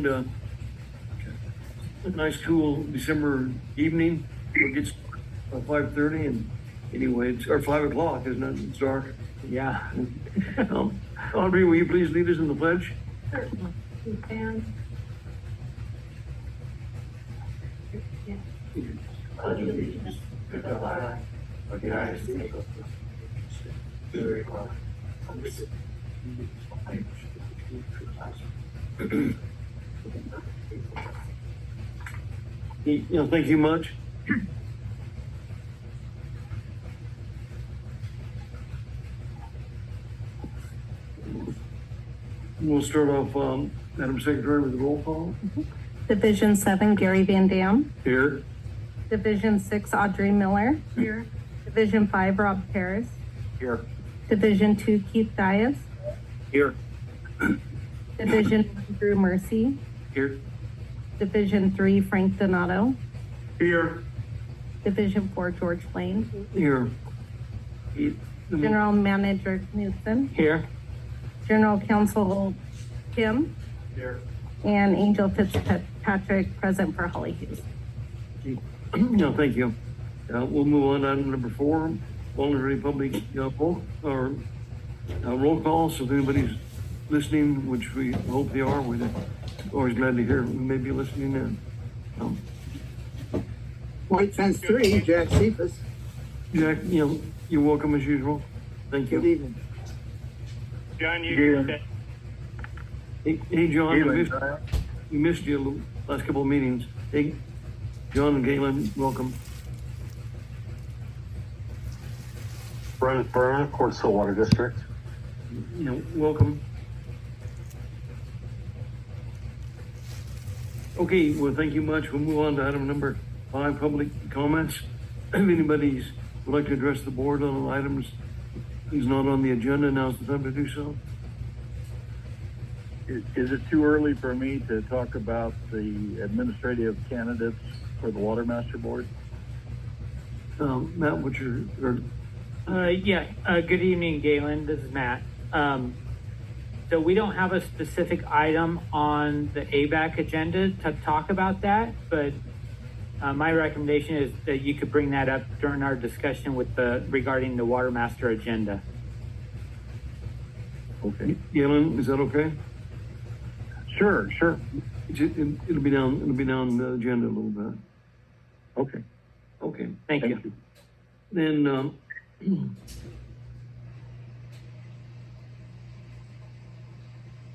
a nice cool December evening. We'll get started at 5:30 and anyway, it's or 5 o'clock, isn't it? It's dark. Yeah. Audrey, will you please lead us in the pledge? Certainly. You can. Pledge allegiance to the flag of the United States of the Republic of the City. Thank you much. We'll start off, Madam Secretary, with the roll call. Division 7, Gary Van Dam. Here. Division 6, Audrey Miller. Here. Division 5, Rob Paris. Here. Division 2, Keith Dias. Here. Division 1, Drew Mercy. Here. Division 3, Frank Donato. Here. Division 4, George Lane. Here. General Manager Knudsen. Here. General Counsel Kim. Here. And Angel Fitzpatrick present for Holly Hughes. No, thank you. We'll move on to item number 4, voluntary public poll or roll call. So if anybody's listening, which we hope they are, we're always glad to hear. We may be listening in. White Fence 3, Jack Cephas. Jack, you're welcome as usual. Thank you. Good evening. John, you Hey, John, we missed you the last couple of meetings. Hey, John and Galen, welcome. Brian Burner, Court Stillwater District. Welcome. Okay, well, thank you much. We'll move on to item number 5, public comments. If anybody would like to address the board on items is not on the agenda, now's the time to do so. Is it too early for me to talk about the administrative candidates for the Water Master Board? Matt, what's your, Good evening, Galen. This is Matt. So we don't have a specific item on the AVEK agenda to talk about that, but my recommendation is that you could bring that up during our discussion regarding the Water Master agenda. okay. Galen, is that okay? Sure. It'll be down the agenda a little bit. Okay. Okay. Thank you. Then, we'll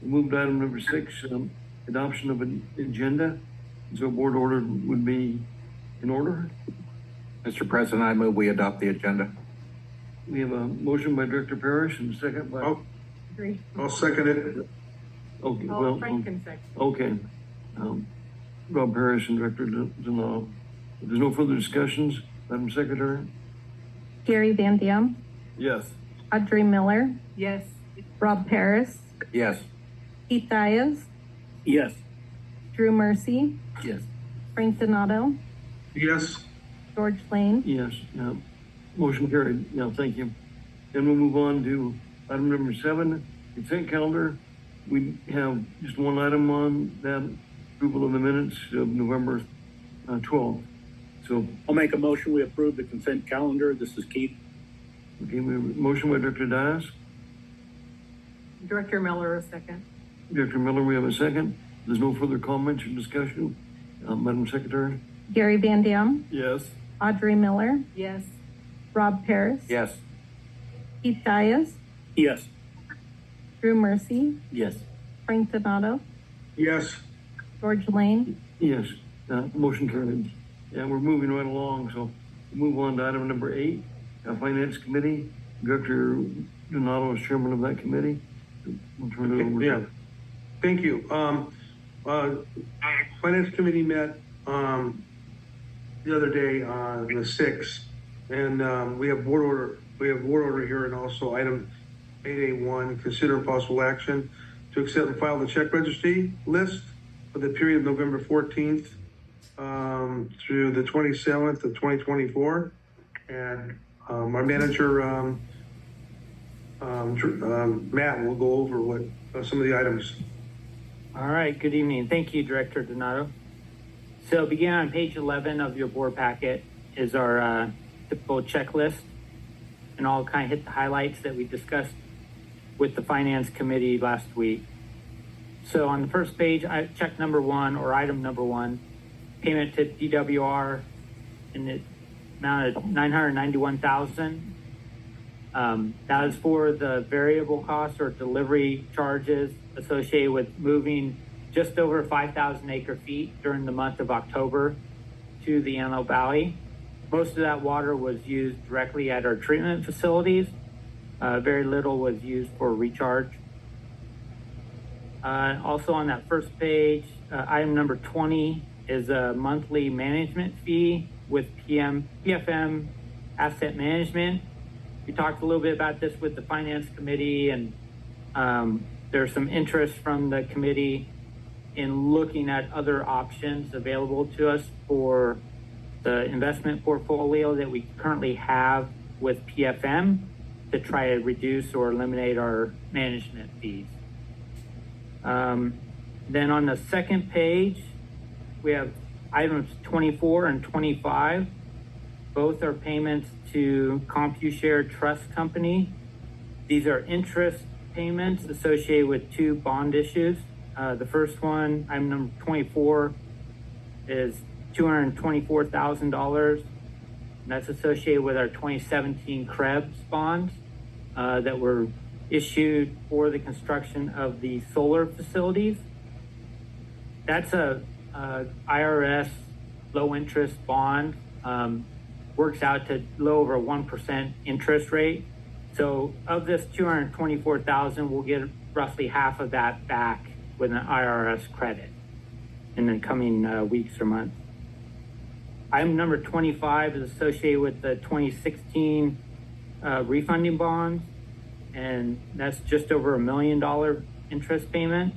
move to item number 6, adoption of an agenda. So board order would be in order. Mr. President, I move we adopt the agenda. We have a motion by Director Parrish and a second by. Agree. I'll second it. Okay, Oh, well, Frank can second. okay. Rob Parrish and Director Donato. If there's no further discussions, Madam Secretary? Gary Van Dam. Yes. Audrey Miller. Yes. Rob Paris. Yes. Keith Dias. Yes. Drew Mercy. Yes. Frank Donato. Yes. George Lane. Yes, motion carried. Thank you. Then we'll move on to item number 7, consent calendar. We have just one item on that, approval of the minutes of November 12th. So, I'll make a motion. We approve the consent calendar. This is Keith. okay, we have a motion by Director Dias. Director Miller, a second. Director Miller, we have a second. There's no further comments or discussion. Madam Secretary? Gary Van Dam. Yes. Audrey Miller. Yes. Rob Paris. Yes. Keith Dias. Yes. Drew Mercy. Yes. Frank Donato. Yes. George Lane. Yes, motion carried. And we're moving right along, so we'll move on to item number 8, Finance Committee. Director Donato is chairman of that committee. We'll turn it over to. Yeah. Thank you. Finance Committee met the other day on the 6th, and we have board order here, and also item 8A1, consider possible action to accept and file the check registry list for the period of November 14th through the 27th of 2024. And our manager, Matt, will go over what some of the items. All right, good evening. Thank you, Director Donato. So beginning on page 11 of your board packet is our typical checklist, and I'll kind of hit the highlights that we discussed with the Finance Committee last week. So on the first page, I check number one, or item number one, payment to DWR in the amount of $991,000. That is for the variable costs or delivery charges associated with moving just over 5,000 acre feet during the month of October to the Antelope Valley. Most of that water was used directly at our treatment facilities. Very little was used for recharge. Also on that first page, item number 20 is a monthly management fee with PFM Asset Management. We talked a little bit about this with the Finance Committee, and there's some interest from the committee in looking at other options available to us for the investment portfolio that we currently have with PFM to try to reduce or eliminate our management fees. Then on the second page, we have items 24 and 25. Both are payments to CompuShare Trust Company. These are interest payments associated with two bond issues. The first one, item number 24, is $224,000. And that's associated with our 2017 Krebs bonds that were issued for the construction of the solar facilities. That's a IRS low interest bond. Works out to a little over 1% interest rate. So of this $224,000, we'll get roughly half of that back with an IRS credit in the coming weeks or months. Item number 25 is associated with the 2016 refunding bonds, and that's just over $1 million interest payment.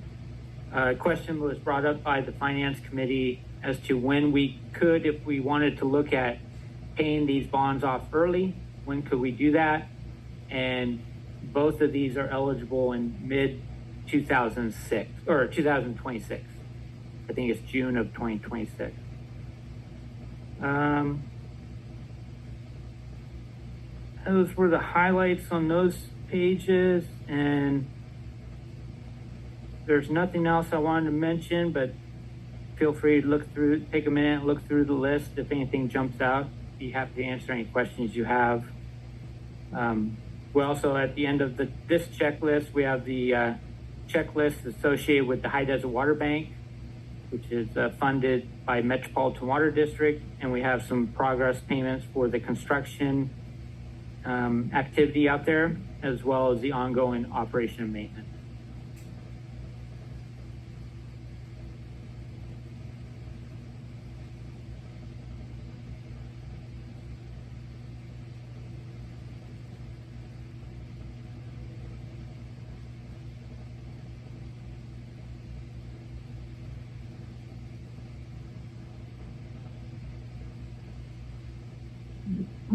A question was brought up by the Finance Committee as to when we could, if we wanted to look at paying these bonds off early, when could we do that? And both of these are eligible in mid 2006 or 2026. I think it's June of 2026. Those were the highlights on those pages, and there's nothing else I wanted to mention, but feel free to look through, take a minute, look through the list. If anything jumps out, be happy to answer any questions you have. We also, at the end of this checklist, we have the checklist associated with the High Desert Water Bank, which is funded by Metropolitan Water District, and we have some progress payments for the construction activity out there, as well as the ongoing operation and maintenance.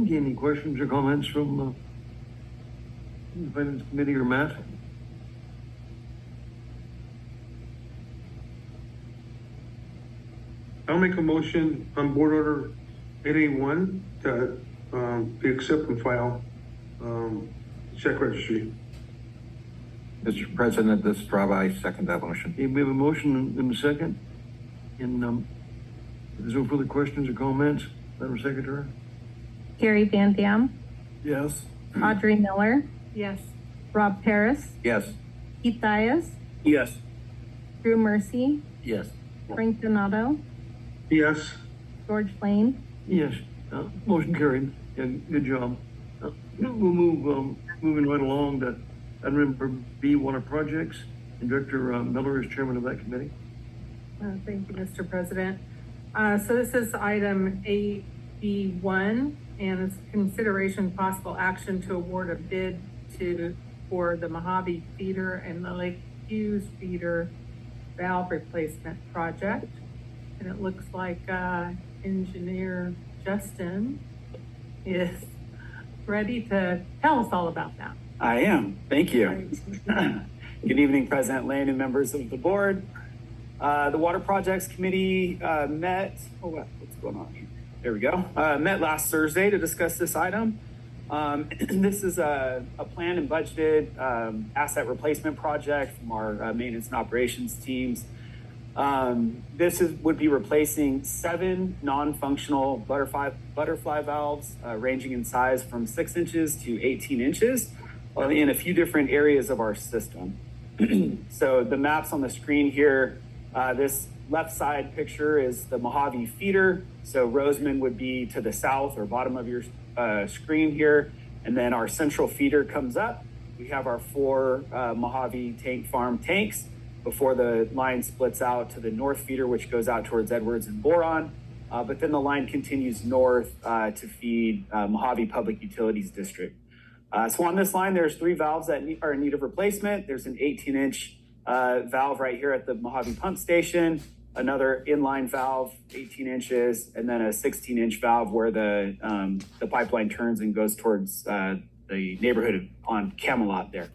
Okay, any questions or comments from the Finance Committee or Matt? I'll make a motion on Board Order 881 to be accept and file check registry. Mr. President, this is Rob. I second that motion. Okay, we have a motion in a second. And if there's no further questions or comments, Madam Secretary? Gary Van Dam, Yes. Audrey Miller, Yes. Rob Paris, Yes. Keith Dias, Yes. Drew Mercy, Yes. Frank Donato, Yes. George Lane. Yes, motion carried. Yeah, good job. We'll move, moving right along to item number B, water projects. And Director Miller is chairman of that committee. Thank you, Mr. President. So this is item 8B1, and it's consideration possible action to award a bid for the Mojave feeder and the Lake Hughes feeder valve replacement project. And it looks like engineer Justin is ready to tell us all about that. I am. Thank you. Good evening, President Lane and members of the board. The Water Projects Committee met, what's going on here? There we go. Met last Thursday to discuss this item. This is a planned and budgeted asset replacement project from our maintenance and operations teams. Would be replacing 7 non-functional butterfly valves ranging in size from 6 inches to 18 inches in a few different areas of our system. So the maps on the screen here, this left side picture is the Mojave feeder. So Roseman would be to the south or bottom of your screen here. And then our central feeder comes up. We have our 4 Mojave tank farm tanks before the line splits out to the north feeder, which goes out towards Edwards and Boron. But then the line continues north to feed Mojave Public Utilities District. So on this line, there's 3 valves that are in need of replacement. There's an 18-inch valve right here at the Mojave pump station, another inline valve, 18 inches, and then a 16-inch valve where the pipeline turns and goes towards the neighborhood on Camelot there.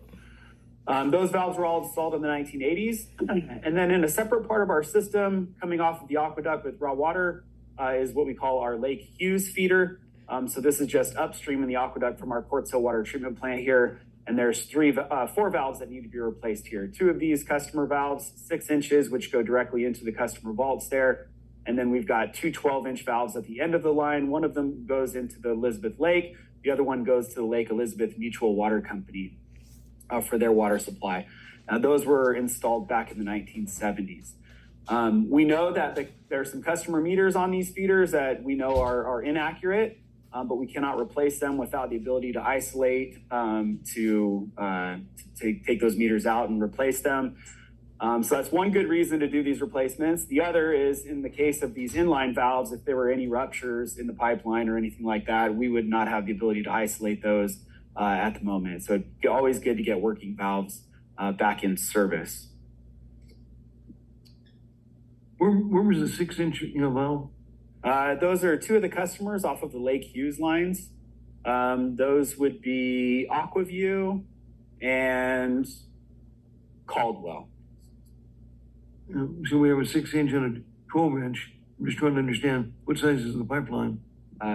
Those valves were all installed in the 1980s. And then in a separate part of our system, coming off of the aqueduct with raw water, is what we call our Lake Hughes feeder. So this is just upstream in the aqueduct from our Quartz Hill Water Treatment Plant here. And there's 4 valves that need to be replaced here. 2 of these customer valves, 6 inches, which go directly into the customer vaults there. And then we've got 2 12-inch valves at the end of the line. One of them goes into the Elizabeth Lake. The other one goes to the Lake Elizabeth Mutual Water Company for their water supply. Now, those were installed back in the 1970s. We know that there are some customer meters on these feeders that we know are inaccurate, but we cannot replace them without the ability to isolate to take those meters out and replace them. So that's one good reason to do these replacements. The other is in the case of these inline valves, if there were any ruptures in the pipeline or anything like that, we would not have the ability to isolate those at the moment. So it's always good to get working valves back in service. Where was the 6-inch valve? Those are 2 of the customers off of the Lake Hughes lines. Those would be Aquaview and Caldwell. So we have a 6-inch and a 12-inch. I'm just trying to understand what size is the pipeline.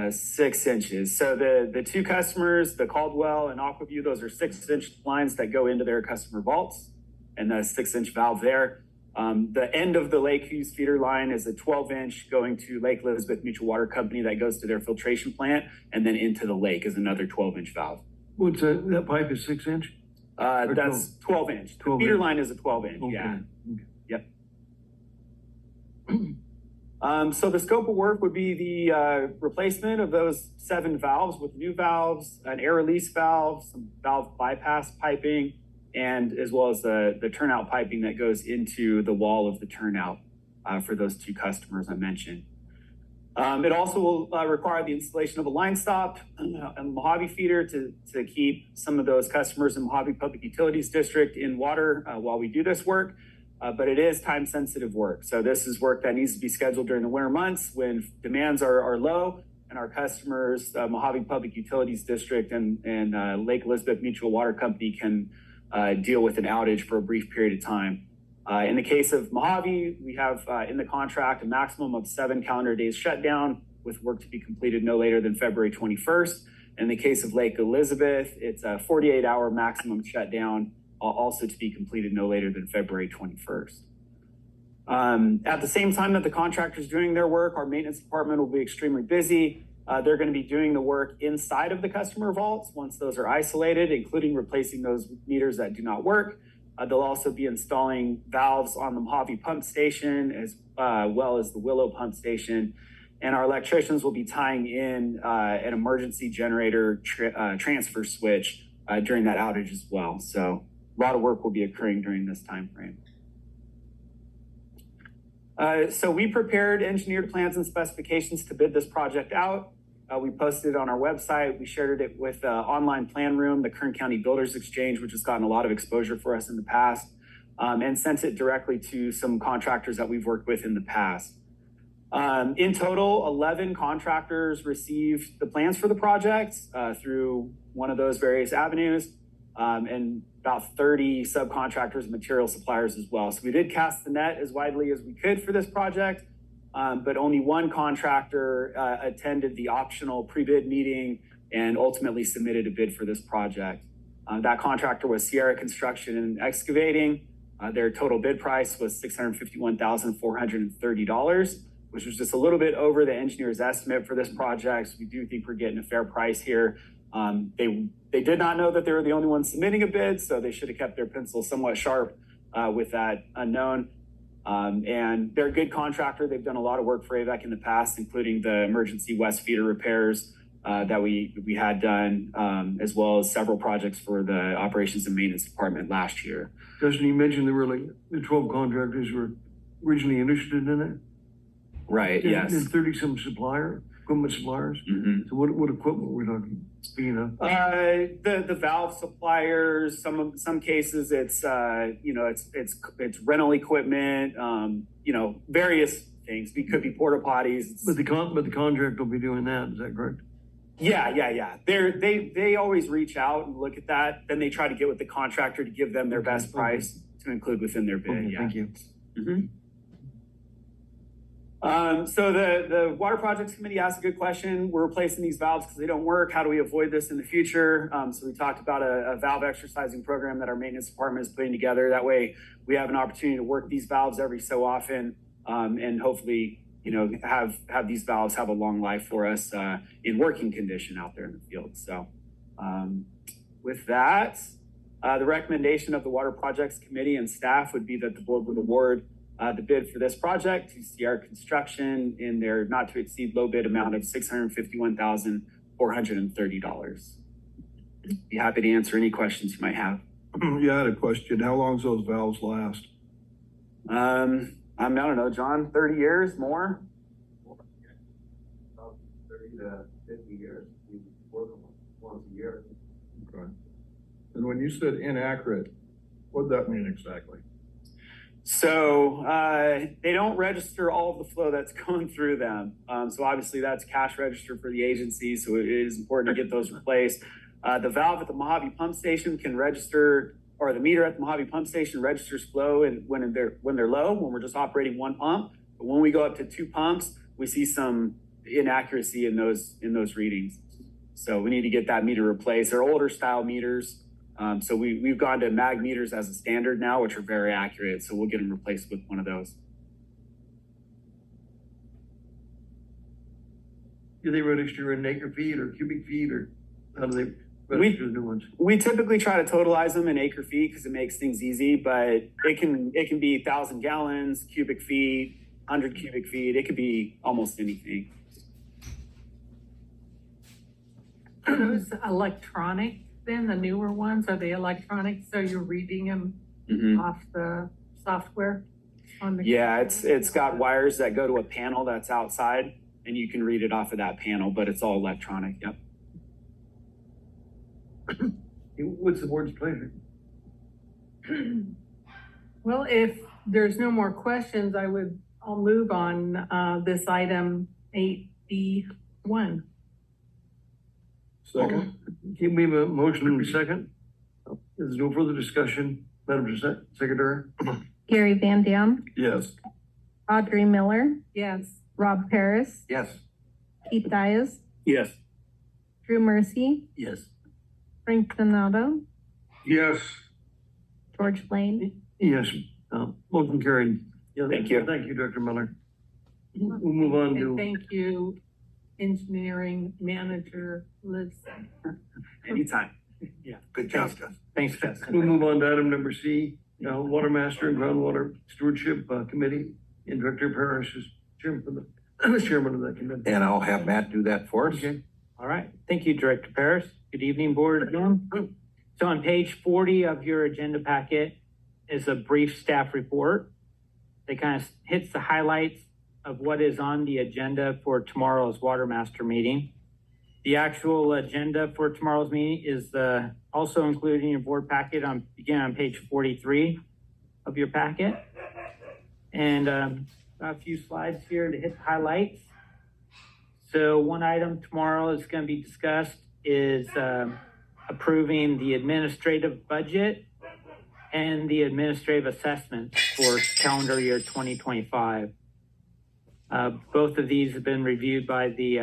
6 inches. So the 2 customers, the Caldwell and Aquaview, those are 6-inch lines that go into their customer vaults, and the 6-inch valve there. The end of the Lake Hughes feeder line is a 12-inch going to Lake Elizabeth Mutual Water Company that goes to their filtration plant, and then into the lake is another 12-inch valve. What's that pipe is 6-inch? That's 12-inch. The feeder line is a 12-inch. Okay. Yeah. Okay. Yep. So the scope of work would be the replacement of those 7 valves with new valves, an air release valve, some valve bypass piping, and as well as the turnout piping that goes into the wall of the turnout for those 2 customers I mentioned. It also will require the installation of a line stop and Mojave feeder to keep some of those customers in Mojave Public Utilities District in water while we do this work. But it is time-sensitive work. So this is work that needs to be scheduled during the winter months when demands are low and our customers, Mojave Public Utilities District and Lake Elizabeth Mutual Water Company can deal with an outage for a brief period of time. In the case of Mojave, we have in the contract a maximum of 7 calendar days shutdown with work to be completed no later than February 21st. In the case of Lake Elizabeth, it's a 48-hour maximum shutdown, also to be completed no later than February 21st. At the same time that the contractor's doing their work, our maintenance department will be extremely busy. They're going to be doing the work inside of the customer vaults once those are isolated, including replacing those meters that do not work. They'll also be installing valves on the Mojave pump station as well as the Willow pump station. And our electricians will be tying in an emergency generator transfer switch during that outage as well. So a lot of work will be occurring during this time frame. So we prepared engineered plans and specifications to bid this project out. We posted it on our website. We shared it with online plan room, the Kern County Builders Exchange, which has gotten a lot of exposure for us in the past, and sent it directly to some contractors that we've worked with in the past. In total, 11 contractors received the plans for the project through one of those various avenues. And about 30 subcontractors and material suppliers as well. So we did cast the net as widely as we could for this project, but only one contractor attended the optional pre-bid meeting and ultimately submitted a bid for this project. That contractor was Sierra Construction and Excavating. Their total bid price was $651,430, which was just a little bit over the engineer's estimate for this project. So we do think we're getting a fair price here. They did not know that they were the only ones submitting a bid, so they should have kept their pencil somewhat sharp with that unknown. And they're a good contractor. They've done a lot of work for AVEK in the past, including the emergency west feeder repairs that we had done, as well as several projects for the operations and maintenance department last year. Justin, you mentioned there were like the 12 contractors were originally interested in it. Right. Yes. And 30 some equipment suppliers. Mm-hmm. So what equipment were we talking? The valve suppliers, some cases it's it's rental equipment, various things. It could be porta potties. But the contract will be doing that, is that correct? Yeah. They always reach out and look at that. Then they try to get with the contractor to give them their best price to include within their bid. Okay, Yeah. thank you. Mm-hmm. So the Water Projects Committee asked a good question. We're replacing these valves because they don't work. How do we avoid this in the future? So we talked about a valve exercising program that our maintenance department is putting together. That way we have an opportunity to work these valves every so often, and hopefully, have these valves have a long life for us in working condition out there in the field. So with that, the recommendation of the Water Projects Committee and staff would be that the board would award the bid for this project to Sierra Construction in their not to exceed low bid amount of $651,430. Be happy to answer any questions you might have. Yeah, I had a question. How long does those valves last? I don't know, John, 30 years more? 30 to 50 years. We work them once a year. Okay. And when you said inaccurate, what did that mean exactly? So they don't register all of the flow that's going through them. So obviously that's cash register for the agency. So it is important to get those replaced. The valve at the Mojave pump station can register, or the meter at the Mojave pump station registers flow when they're low, when we're just operating one pump. But when we go up to 2 pumps, we see some inaccuracy in those readings. So we need to get that meter replaced. They're older style meters. So we've gone to mag meters as a standard now, which are very accurate. So we'll get them replaced with one of those. Do they register in acre feet or cubic feet, or how do they register the new ones? We typically try to totalize them in acre feet because it makes things easy, but it can be 1,000 gallons, cubic feet, 100 cubic feet. It could be almost anything. Are those electronic then, the newer ones? Are they electronic? So you're reading them off the software on the it's got wires that go to a panel that's outside, and you can read it off of that panel, but it's all electronic. Yep. What's the board's pleasure? Well, if there's no more questions, I'll move on this item 8B1. Second. Okay, we have a motion and a second. There's no further discussion. Madam Secretary? Gary Van Dam, Yes. Audrey Miller, Yes. Rob Paris, Yes. Keith Dias, Yes. Drew Mercy, Yes. Frank Donato, Yes. George Lane. Yes, motion carried. Yeah, Thank you. Thank you, Director Miller. We'll move on And to, thank you, Engineering Manager Liz. Anytime. Good job, Justin. Thanks, Justin. we'll move on to item number C, Water Master and Groundwater Stewardship Committee, and Director Parrish is chairman of that committee. And I'll have Matt do that for us. Okay. All right. Thank you, Director Paris. Good evening, board again. So on page 40 of your agenda packet is a brief staff report that kind of hits the highlights of what is on the agenda for tomorrow's Water Master meeting. The actual agenda for tomorrow's meeting is also included in your board packet on page 43 of your packet. And a few slides here to hit the highlights. So one item tomorrow is going to be discussed is approving the administrative budget and the administrative assessments for calendar year 2025. Both of these have been reviewed by the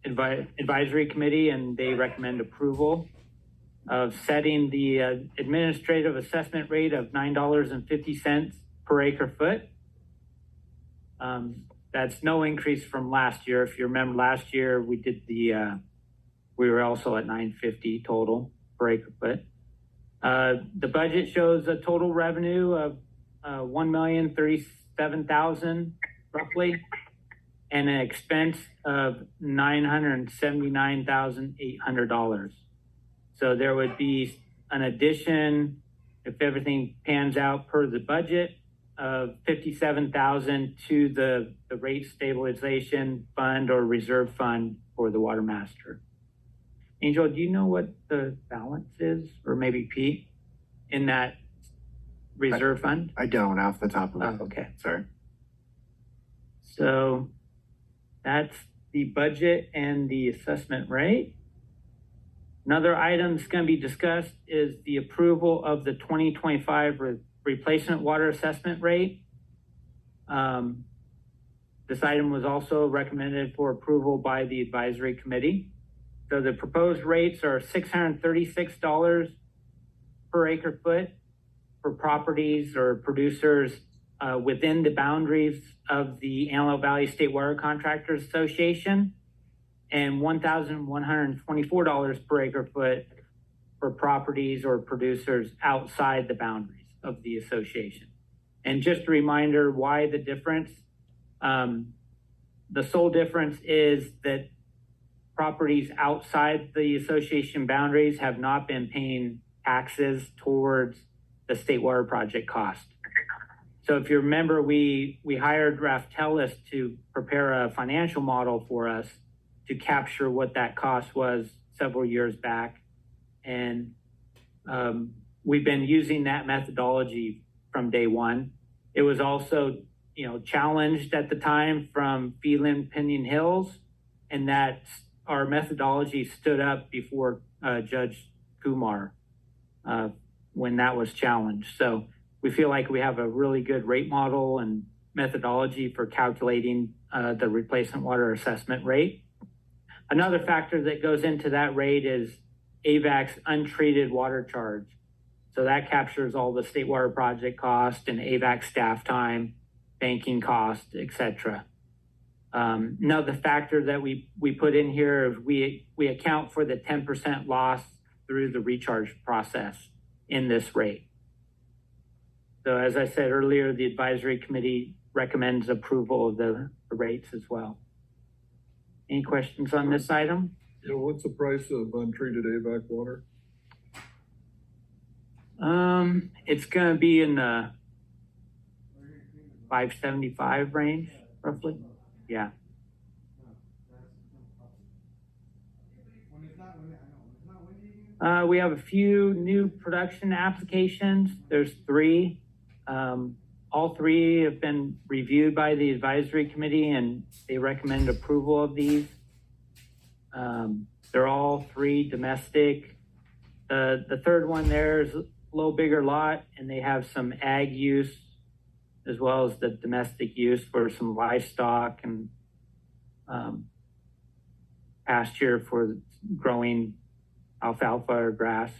advisory committee, and they recommend approval of setting the administrative assessment rate of $9.50 per acre foot. That's no increase from last year. If you remember last year, we did we were also at $9.50 total per acre foot. The budget shows a total revenue of $1,037,000 roughly, and an expense of $979,800. So there would be an addition, if everything pans out per the budget, of $57,000 to the rate stabilization fund or reserve fund for the water master. Angel, do you know what the balance is, or maybe Pete, in that reserve fund? I don't off the top of my head. Okay. Sorry. So that's the budget and the assessment rate. Another item that's going to be discussed is the approval of the 2025 replacement water assessment rate. This item was also recommended for approval by the advisory committee. So the proposed rates are $636 per acre foot for properties or producers within the boundaries of the Antelope Valley State Water Contractors Association, and $1,124 per acre foot for properties or producers outside the boundaries of the association. And just a reminder why the difference. The sole difference is that properties outside the association boundaries have not been paying taxes towards the state water project cost. So if you remember, we hired Raftelis to prepare a financial model for us to capture what that cost was several years back. And we've been using that methodology from day one. It was also, challenged at the time from Phelan Pinion Hills, and that our methodology stood up before Judge Kumar when that was challenged. So we feel like we have a really good rate model and methodology for calculating the replacement water assessment rate. Another factor that goes into that rate is AVEK's untreated water charge. So that captures all the state water project cost and AVEK staff time, banking cost, etc. Another factor that we put in here is we account for the 10% loss through the recharge process in this rate. So as I said earlier, the advisory committee recommends approval of the rates as well. Any questions on this item? What's the price of untreated AVEK water? It's going to be in the $575 range, roughly. Yeah. We have a few new production applications. There's 3. All 3 have been reviewed by the advisory committee, and they recommend approval of these. They're all 3 domestic. The third one there is a little bigger lot, and they have some ag use as well as the domestic use for some livestock and pasture for growing alfalfa or grass.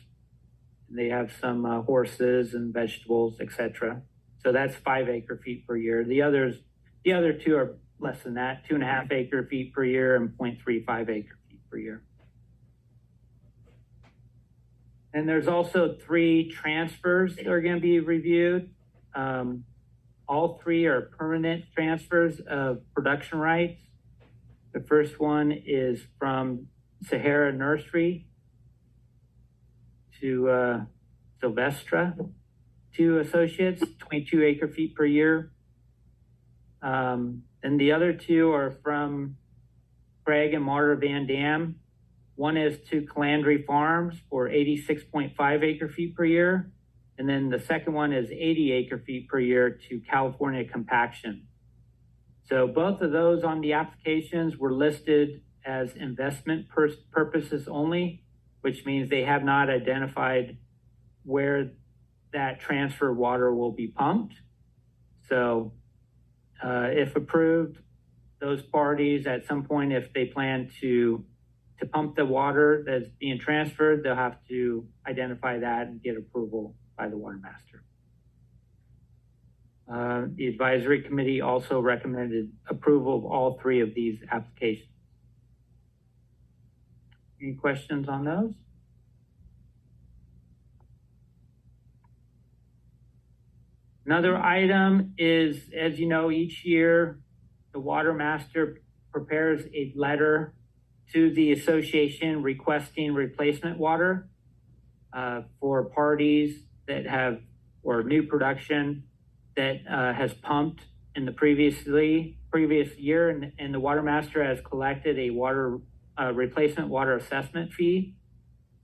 They have some horses and vegetables, etc. So that's 5 acre feet per year. The other 2 are less than that, 2.5 acre feet per year and 0.35 acre feet per year. And there's also 3 transfers that are going to be reviewed. All 3 are permanent transfers of production rights. The first one is from Sahara Nursery to Sylvestra, 2 associates, 22 acre feet per year. And the other 2 are from Craig and Marta Van Dam. One is to Calandry Farms for 86.5 acre feet per year. And then the second one is 80 acre feet per year to California Compaction. So both of those on the applications were listed as investment purposes only, which means they have not identified where that transfer water will be pumped. So if approved, those parties at some point, if they plan to pump the water that's being transferred, they'll have to identify that and get approval by the water master. The advisory committee also recommended approval of all three of these applications. Any questions on those? Another item is, as you know, each year, the water master prepares a letter to the association requesting replacement water for parties that have, or new production that has pumped in the previous year, and the water master has collected a water replacement water assessment fee.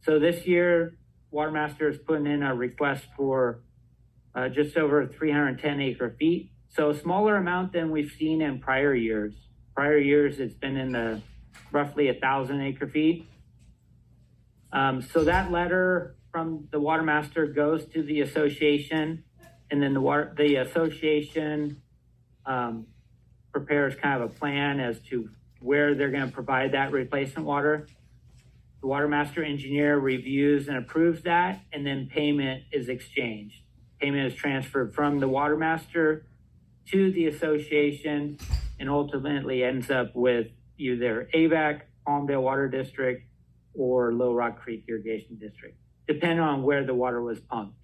So this year, water master is putting in a request for just over 310 acre feet. So a smaller amount than we've seen in prior years. Prior years, it's been in the roughly 1,000 acre feet. So that letter from the water master goes to the association, and then the association prepares kind of a plan as to where they're going to provide that replacement water. The water master engineer reviews and approves that, and then payment is exchanged. Payment is transferred from the water master to the association and ultimately ends up with either AVEK, Palmdale Water District, or Little Rock Creek Irrigation District, depending on where the water was pumped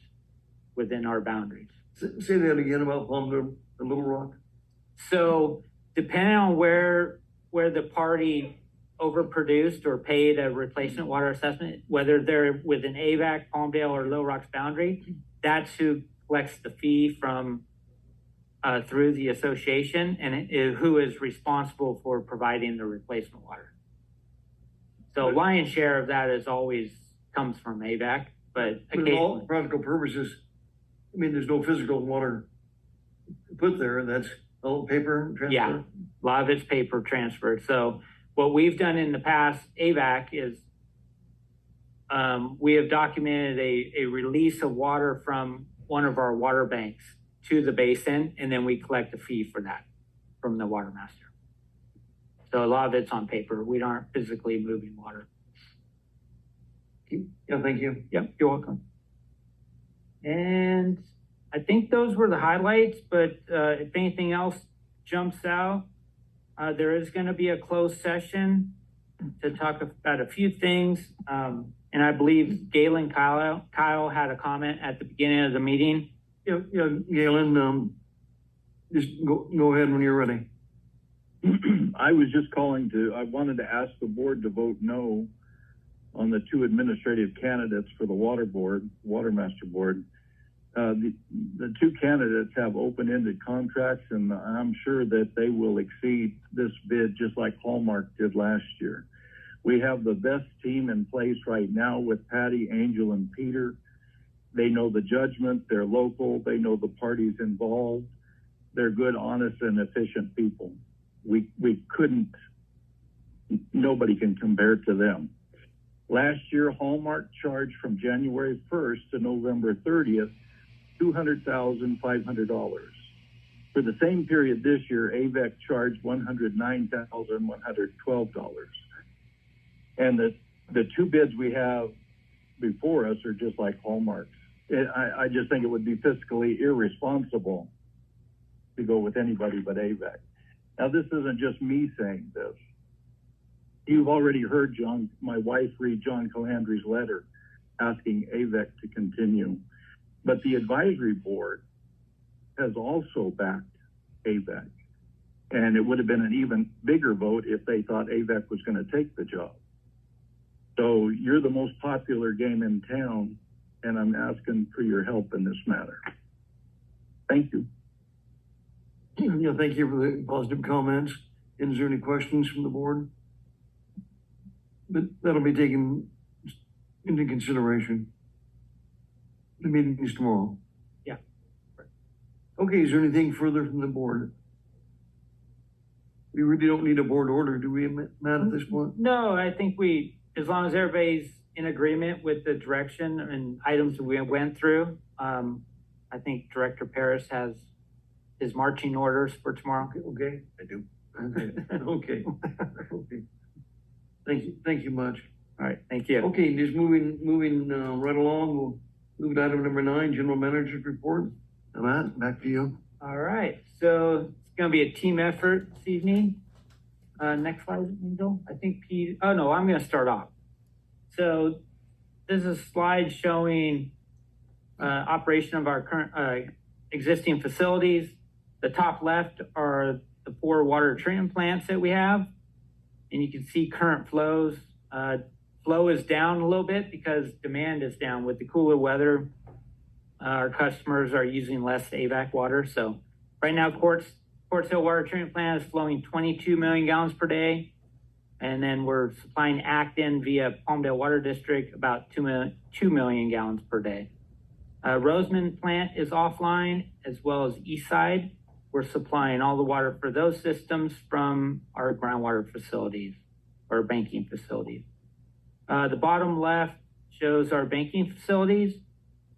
within our boundaries. Say that again about Palmdale and Little Rock. So depending on where the party overproduced or paid a replacement water assessment, whether they're within AVEK, Palmdale, or Little Rock's boundary, that's who collects the fee from through the association, and who is responsible for providing the replacement water. So lion's share of that is always comes from AVEK, but For all practical purposes, I mean, there's no physical water put there. That's all paper transfer. Yeah, a lot of it's paper transfer. So what we've done in the past, AVEK, is we have documented a release of water from one of our water banks to the basin, and then we collect a fee for that from the water master. So a lot of it's on paper. We aren't physically moving water. Yeah, thank you. Yep, you're welcome. And I think those were the highlights, but if anything else jumps out, there is going to be a closed session to talk about a few things. And I believe Galen Kyle had a comment at the beginning of the meeting. Yeah, Galen, just go ahead when you're ready. I was just I wanted to ask the board to vote no on the two administrative candidates for the water master board. The two candidates have open-ended contracts, and I'm sure that they will exceed this bid just like Hallmark did last year. We have the best team in place right now with Patty, Angel, and Peter. They know the judgment, they're local, they know the parties involved. They're good, honest, and efficient people. Nobody can compare to them. Last year, Hallmark charged from January 1st to November 30th, $200,500. For the same period this year, AVEK charged $109,112. And the two bids we have before us are just like Hallmark's. I just think it would be fiscally irresponsible to go with anybody but AVEK. Now, this isn't just me saying this. You've already heard my wife read John Calandri's letter asking AVEK to continue. But the advisory board has also backed AVEK. And it would have been an even bigger vote if they thought AVEK was going to take the job. So you're the most popular game in town, and I'm asking for your help in this matter. Thank you. Yeah, thank you for the positive comments. Is there any questions from the board? But that'll be taken into consideration. The meeting is tomorrow. Yeah. Okay, is there anything further from the board? We really don't need a board order, do we, Matt, at this point? No, I think as long as everybody's in agreement with the direction and items we went through. I think Director Paris has his marching orders for tomorrow. Okay, I do. Okay. Okay. Thank you much. All right, thank you. Okay, just moving right along, we'll move to item number 9, General Manager's Report. Matt, back to you. All right, so it's gonna be a team effort this evening. Next slide, Angel. I think Pete, oh no, I'm gonna start off. So this is a slide showing operation of our current existing facilities. The top left are the 4 water treatment plants that we have. And you can see current flows. Flow is down a little bit because demand is down with the cooler weather. Our customers are using less AVEK water. So right now, Quartz Hill Water Treatment Plant is flowing 22 million gallons per day. And then we're supplying Acton via Palmdale Water District about 2 million gallons per day. Roseman plant is offline, as well as Eastside. We're supplying all the water for those systems from our groundwater facilities or banking facilities. The bottom left shows our banking facilities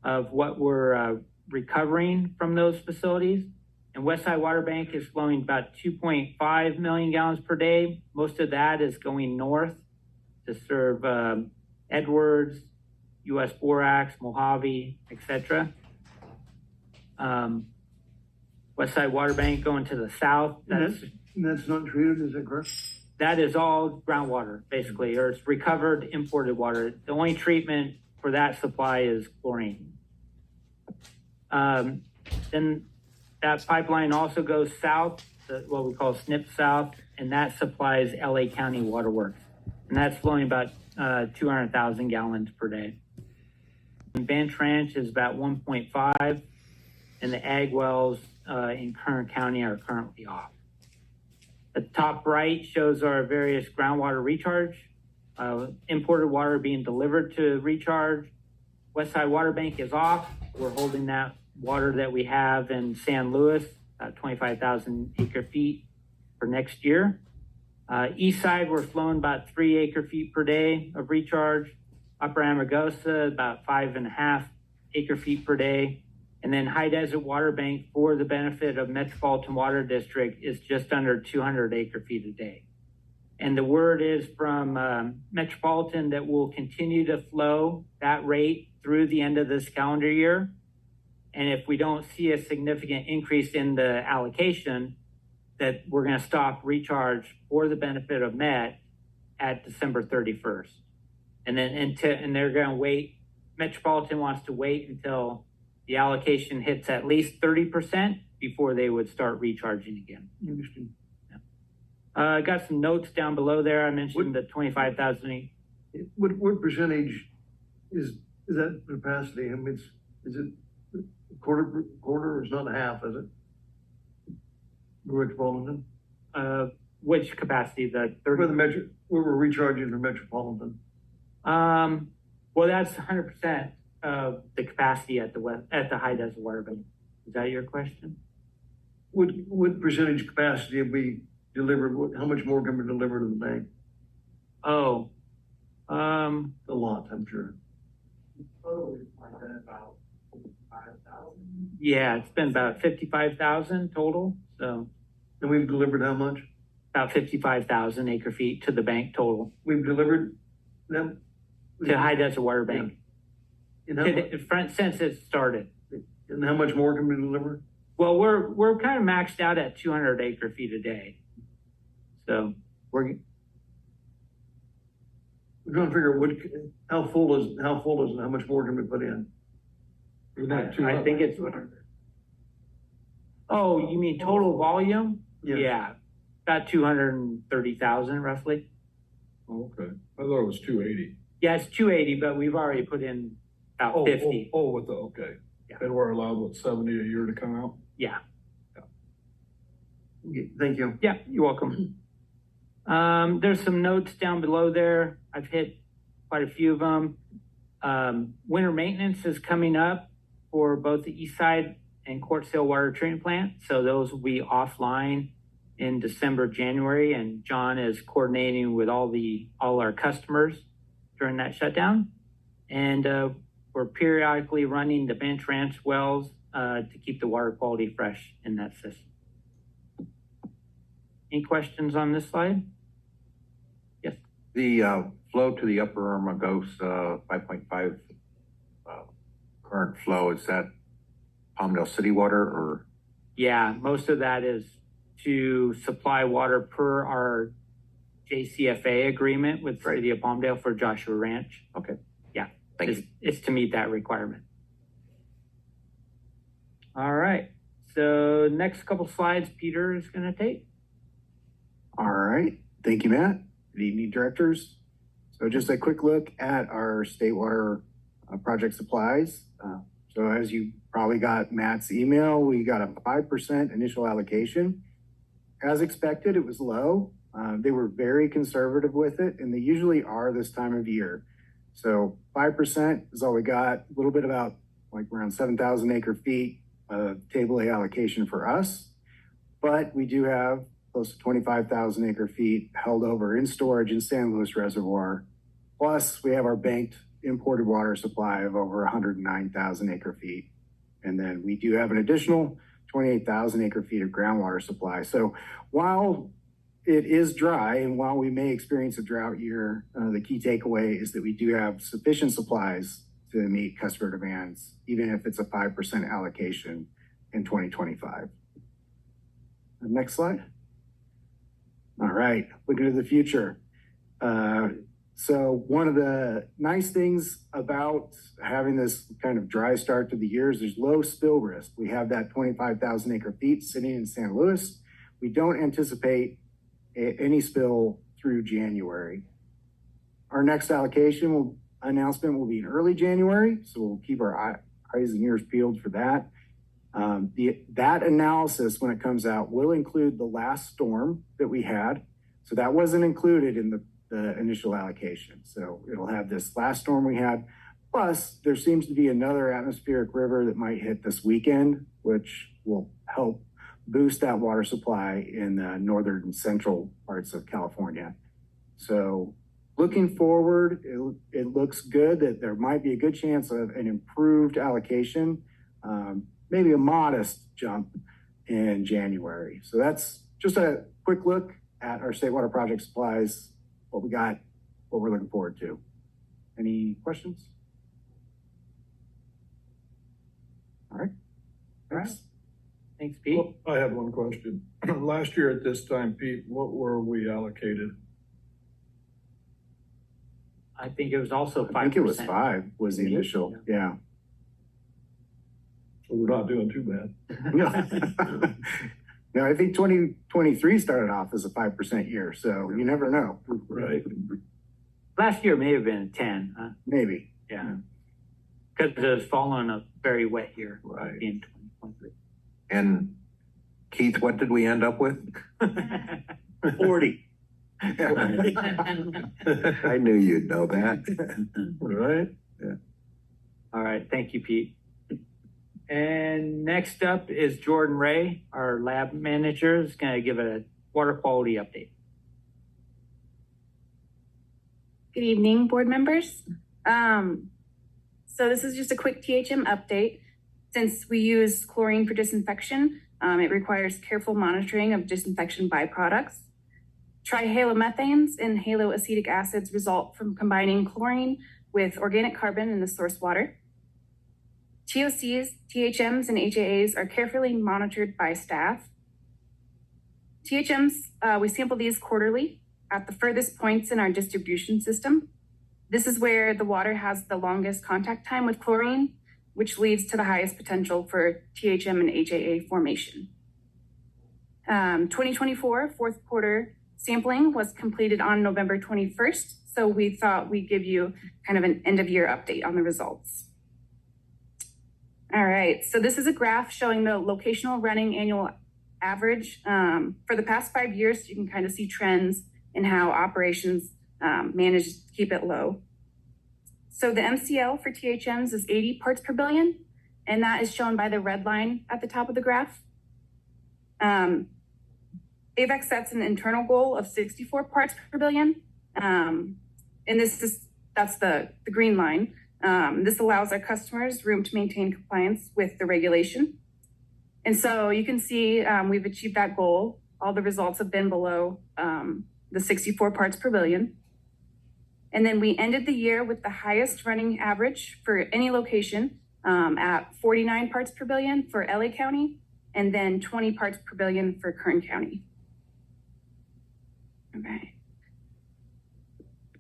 of what we're recovering from those facilities. And Westside Water Bank is flowing about 2.5 million gallons per day. Most of that is going north to serve Edwards, US Borax, Mojave, etc. Westside Water Bank going to the south. That's not treated, is that correct? That is all groundwater, basically, or it's recovered imported water. The only treatment for that supply is chlorine. Then that pipeline also goes south, what we call SNP South, and that supplies LA County Waterworks. And that's flowing about 200,000 gallons per day. And Bench Ranch is about 1.5, and the ag wells in Kern County are currently off. The top right shows our various groundwater recharge, imported water being delivered to recharge. Westside Water Bank is off. We're holding that water that we have in San Luis, about 25,000 acre feet for next year. East side, we're flowing about 3 acre feet per day of recharge. Upper Amargosa, about 5.5 acre feet per day. And then High Desert Water Bank, for the benefit of Metropolitan Water District, is just under 200 acre feet a day. And the word is from Metropolitan that will continue to flow that rate through the end of this calendar year. And if we don't see a significant increase in the allocation, that we're going to stop recharge for the benefit of Met at December 31st. And then and they're going to wait. Metropolitan wants to wait until the allocation hits at least 30% before they would start recharging again. Interesting. Yeah. I got some notes down below there. I mentioned the 25,000. What percentage is that capacity? I mean, is it quarter, or it's not half, is it? Metropolitan? Which capacity? The 30? Where we're recharging for Metropolitan. Well, that's 100% of the capacity at the High Desert Water Bank. Is that your question? What percentage capacity have we delivered? How much more can we deliver to the bank? Oh, a lot, I'm sure. Yeah, it's been about 55,000 total. So, and we've delivered how much? About 55,000 acre feet to the bank total. We've delivered them to High Desert Water Bank. Yeah. Since it started. And how much more can we deliver? Well, we're kind of maxed out at 200 acre feet a day. So we're trying to figure out how full is it, and how much more can we put in? I think it's. Oh, you mean total volume? Yeah, about 230,000 roughly. Oh, okay. I thought it was 280. Yeah, it's 280, but we've already put in about 50. Okay. Yeah. And we're allowed 70 a year to come out? Yeah. Okay, thank you. Yeah, you're welcome. There's some notes down below there. I've hit quite a few of them. Winter maintenance is coming up for both the East Side and Quartz Hill Water Treatment Plant. So those will be offline in December, January, and John is coordinating with all our customers during that shutdown. And we're periodically running the bench ranch wells to keep the water quality fresh in that system. Any questions on this slide? Yes. The flow to the upper Armagos 5.5 current flow, is that Palmdale City water or? Yeah, most of that is to supply water per our JCFA agreement with the City of Palmdale for Joshua Ranch. Okay. Yeah, Thank you. it's to meet that requirement. All right, so next couple slides Peter is going to take. All right. Thank you, Matt. Good evening, directors. So just a quick look at our state water project supplies. So as you probably got Matt's email, we got a 5% initial allocation. As expected, it was low. They were very conservative with it, and they usually are this time of year. So 5% is all we got. A little bit about like around 7,000 acre feet of table A allocation for us. But we do have close to 25,000 acre feet held over in storage in San Luis Reservoir. Plus, we have our banked imported water supply of over 109,000 acre feet. And then we do have an additional 28,000 acre feet of groundwater supply. So while it is dry and while we may experience a drought year, the key takeaway is that we do have sufficient supplies to meet customer demands, even if it's a 5% allocation in 2025. Next slide. All right, looking to the future. So one of the nice things about having this kind of dry start to the year is there's low spill risk. We have that 25,000 acre feet sitting in San Luis. We don't anticipate any spill through January. Our next allocation announcement will be in early January, so we'll keep our eyes and ears peeled for that. That analysis, when it comes out, will include the last storm that we had. So that wasn't included in the initial allocation. So it'll have this last storm we had. Plus, there seems to be another atmospheric river that might hit this weekend, which will help boost that water supply in the northern and central parts of California. So looking forward, it looks good that there might be a good chance of an improved allocation, maybe a modest jump in January. So that's just a quick look at our state water project supplies, what we got, what we're looking forward to. Any questions? All right. Thanks. Thanks, Pete. Well, I have one question. Last year at this time, Pete, what were we allocated? I think it was also 5%. I think it was 5 was the initial, yeah. So we're not doing too bad. No, I think 2023 started off as a 5% year, so you never know. Right. Last year may have been 10, huh? Maybe. Yeah. Because it was following a very wet year. Right. In 2023. And Keith, what did we end up with? 40. I knew you'd know that. Right? Yeah. All right, thank you, Pete. And next up is Jordan Ray, our lab manager, is going to give a water quality update. Good evening, board members. So this is just a quick THM update. Since we use chlorine for disinfection, it requires careful monitoring of disinfection byproducts. Trihalomethanes and haloacetic acids result from combining chlorine with organic carbon in the source water. TOCs, THMs, and HAAs are carefully monitored by staff. THMs, we sample these quarterly at the furthest points in our distribution system. This is where the water has the longest contact time with chlorine, which leads to the highest potential for THM and HAA formation. 2024 fourth quarter sampling was completed on November 21st, so we thought we'd give you kind of an end of year update on the results. All right, so this is a graph showing the locational running annual average for the past 5 years. So you can kind of see trends in how operations manage to keep it low. So the MCL for THMs is 80 parts per billion, and that is shown by the red line at the top of the graph. AVEK sets an internal goal of 64 parts per billion. And this is that's the green line. This allows our customers room to maintain compliance with the regulation. And so you can see we've achieved that goal. All the results have been below the 64 parts per billion. And then we ended the year with the highest running average for any location at 49 parts per billion for LA County, and then 20 parts per billion for Kern County. Okay.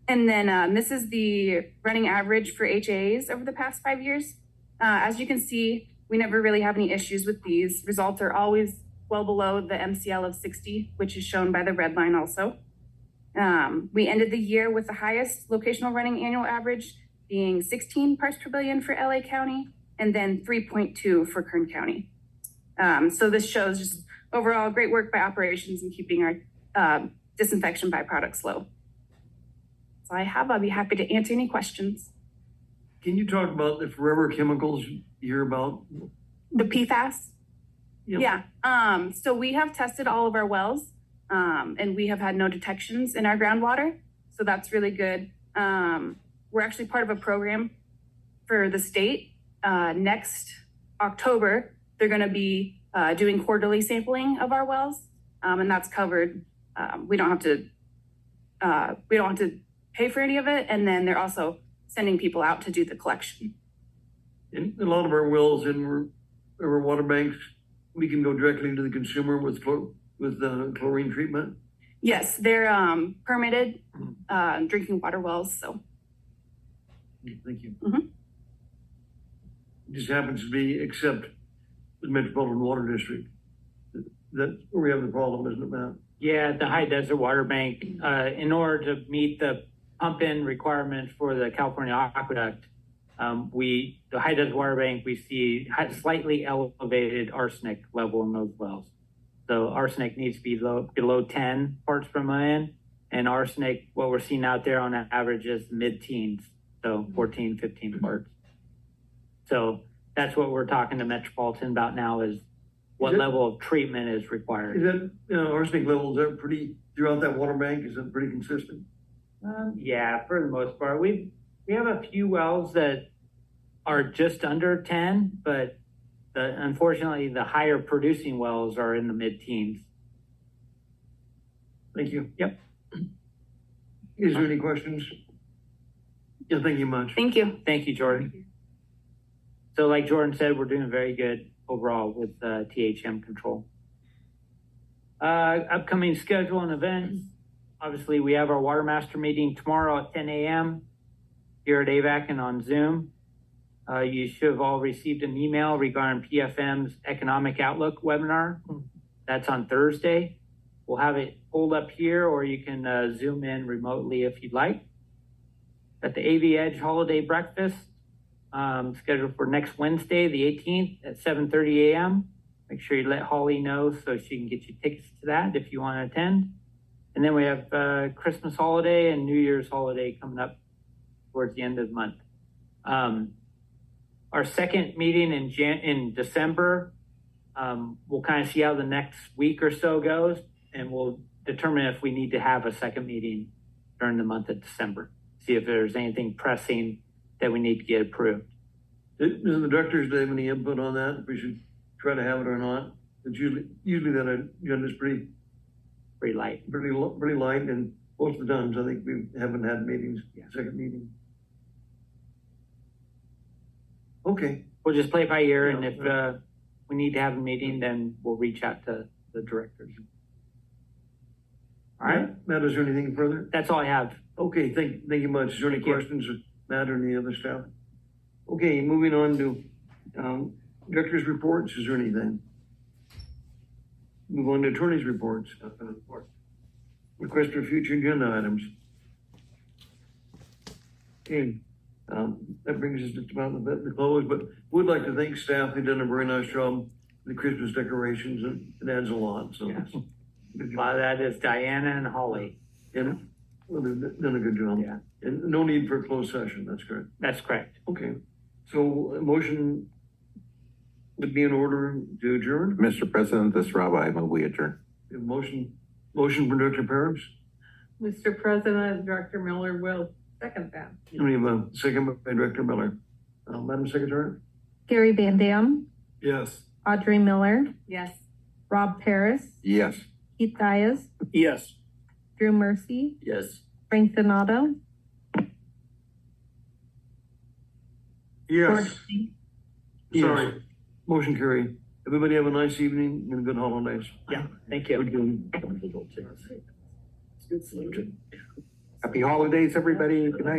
And then this is the running average for HAAs over the past 5 years. As you can see, we never really have any issues with these. Results are always well below the MCL of 60, which is shown by the red line also. We ended the year with the highest locational running annual average being 16 parts per billion for LA County, and then 3.2 for Kern County. So this shows just overall great work by operations in keeping our disinfection byproducts low. So I'll be happy to answer any questions. Can you talk about the forever chemicals you hear about? The PFAS? Yep. Yeah. So we have tested all of our wells, and we have had no detections in our groundwater. So that's really good. We're actually part of a program for the state. Next October, they're going to be doing quarterly sampling of our wells, and that's covered. We don't have to pay for any of it, and then they're also sending people out to do the collection. In a lot of our wells and our water banks, we can go directly to the consumer with chlorine treatment. Yes, they're permitted drinking water wells. So thank you. Mhm. It just happens to be except the Metropolitan Water District. That's where we have the problem, isn't it, Matt? Yeah, the High Desert Water Bank, in order to meet the pump-in requirement for the California Aqueduct, the High Desert Water Bank, we see slightly elevated arsenic level in those wells. So arsenic needs to be below 10 parts per million, and arsenic, what we're seeing out there on average is mid-teens, so 14, 15 parts. So that's what we're talking to Metropolitan about now is what level of treatment is required. Is that, arsenic levels, are pretty, throughout that water bank, is that pretty consistent? Yeah, for the most part. We have a few wells that are just under 10, but unfortunately, the higher producing wells are in the mid-teens. Thank you. Yep. Is there any questions? Yeah, thank you much. thank you. Thank you, Jordan. So like Jordan said, we're doing very good overall with THM control. Upcoming schedule and events. Obviously, we have our Water Master meeting tomorrow at 10 a.m. here at AVEK and on Zoom. You should have all received an email regarding PFM's Economic Outlook webinar. That's on Thursday. We'll have it pulled up here, or you can Zoom in remotely if you'd like. At the AV Edge Holiday Breakfast, scheduled for next Wednesday, the 18th at 7:30 a.m. Make sure you let Holly know so she can get you tickets to that if you want to attend. And then we have Christmas holiday and New Year's holiday coming up towards the end of the month. Our second meeting in December, we'll kind of see how the next week or so goes, and we'll determine if we need to have a second meeting during the month of December. See if there's anything pressing that we need to get approved. Doesn't the directors have any input on that? If we should try to have it or not? It's usually that agenda's pretty light. Pretty light, and most of the times I think we haven't had meetings, second meeting. Okay. We'll just play it by ear, and if we need to have a meeting, then we'll reach out to the directors. All right. Matt, is there anything further? That's all I have. Okay, thank you much. Is there any questions, Matt or any other staff? Okay, moving on to director's reports. Is there anything? Move on to attorney's reports. Request for future agenda items. Okay, that brings us just about the close, but would like to thank staff. They've done a very nice job with the Christmas decorations, and it adds a lot. So yes. A lot of that is Diana and Holly. And well, they've done a good job. Yeah. And no need for a closed session. That's correct. That's correct. Okay. So a motion would be in order to adjourn. Mr. President, this is Rob. I move we adjourn. Motion from Director Parrish. Mr. President, Director Miller will Second that. We have a second by Director Miller. Madam Secretary? Gary Van Dam, Yes. Audrey Miller, Yes. Rob Paris, Yes. Keith Dias, Yes. Drew Mercy, Yes. Frank Donato. George Yes, Lee. sorry. Motion carried. Everybody have a nice evening and good holidays. Yeah, thank you. We're doing- Happy holidays, everybody. Good night.